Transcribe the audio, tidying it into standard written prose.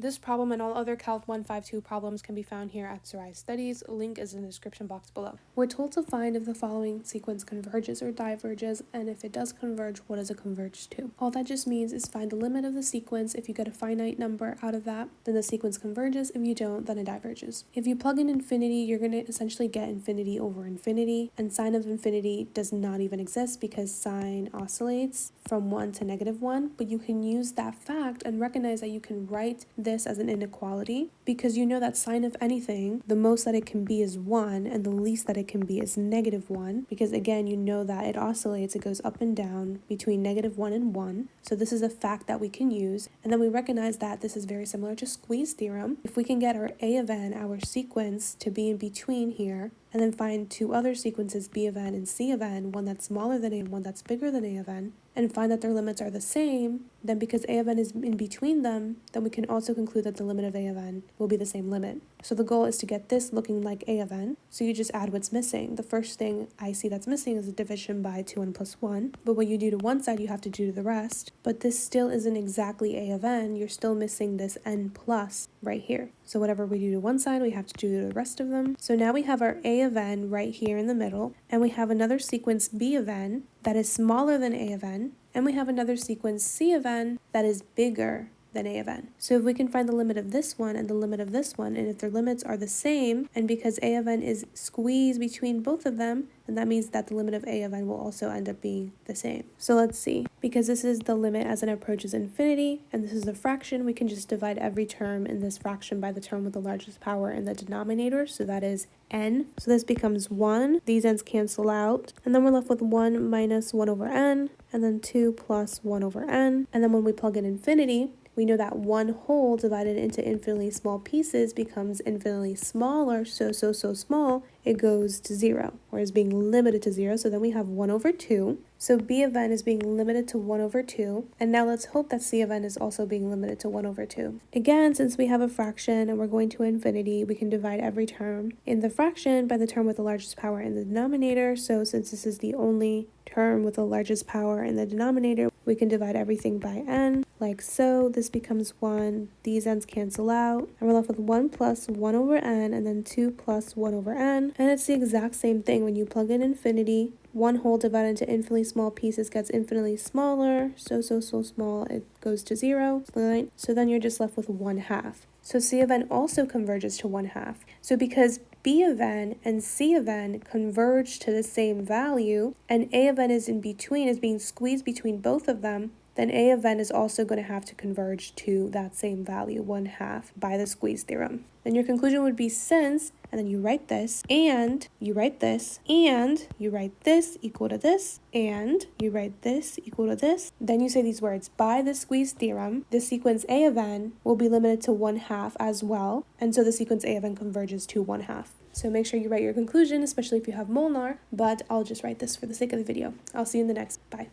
This problem and all other CALC 152 problems can be found here at Sarai Studies. Link is in the description box below. We're told to find if the following sequence converges or diverges, and if it does converge, what does it converge to? All that just means is find the limit of the sequence. If you get a finite number out of that, then the sequence converges. If you don't, then it diverges. If you plug in infinity, you're going to essentially get infinity over infinity, and sine of infinity does not even exist because sine oscillates from 1 to -1, but you can use that fact and recognize that you can write this as an inequality because you know that sine of anything, the most that it can be is 1 and the least that it can be is -1, because again you know that it oscillates, it goes up and down between -1 and 1. So this is a fact that we can use, and then we recognize that this is very similar to squeeze theorem. If we can get our a of n, our sequence, to be in between here, and then find two other sequences, b of n and c of n, one that's smaller than a and one that's bigger than a of n, and find that their limits are the same, then because a of n is in between them, then we can also conclude that the limit of a of n will be the same limit. So the goal is to get this looking like a of n, so you just add what's missing. The first thing I see that's missing is a division by 2n plus 1, but what you do to one side you have to do to the rest, but this still isn't exactly a of n, you're still missing this n plus right here. So whatever we do to one side, we have to do to the rest of them. So now we have our a of n right here in the middle, and we have another sequence b of n that is smaller than a of n, and we have another sequence c of n that is bigger than a of n. So if we can find the limit of this one and the limit of this one, and if their limits are the same, and because a of n is squeezed between both of them, then that means that the limit of a of n will also end up being the same. So let's see. Because this is the limit as it approaches infinity, and this is a fraction, we can just divide every term in this fraction by the term with the largest power in the denominator, so that is n. So this becomes 1, these n's cancel out, and then we're left with 1 minus 1 over n, and then 2 plus 1 over n, and then when we plug in infinity, we know that one whole divided into infinitely small pieces becomes infinitely smaller, so small, it goes to 0, or is being limited to 0, so then we have 1 over 2. So b of n is being limited to 1 over 2, and now let's hope that c of n is also being limited to 1 over 2. Again, since we have a fraction and we're going to infinity, we can divide every term in the fraction by the term with the largest power in the denominator, so since this is the only term with the largest power in the denominator, we can divide everything by n, like so. This becomes 1, these n's cancel out, and we're left with 1 plus 1 over n, and then 2 plus 1 over n, and it's the exact same thing. When you plug in infinity, one whole divided into infinitely small pieces gets infinitely smaller, so small it goes to 0, right? So then you're just left with 1/2. So c of n also converges to 1/2. So because b of n and c of n converge to the same value, and a of n is in between, is being squeezed between both of them, then a of n is also going to have to converge to that same value, 1/2, by the squeeze theorem. Then your conclusion would be since, and then you write this, and you write this, and you write this equal to this, and you write this equal to this. Then you say these words, by the squeeze theorem, the sequence a of n will be limited to 1/2 as well, and so the sequence a of n converges to 1/2. So make sure you write your conclusion, especially if you have molar, but I'll just write this for the sake of the video. I'll see you in the next. Bye.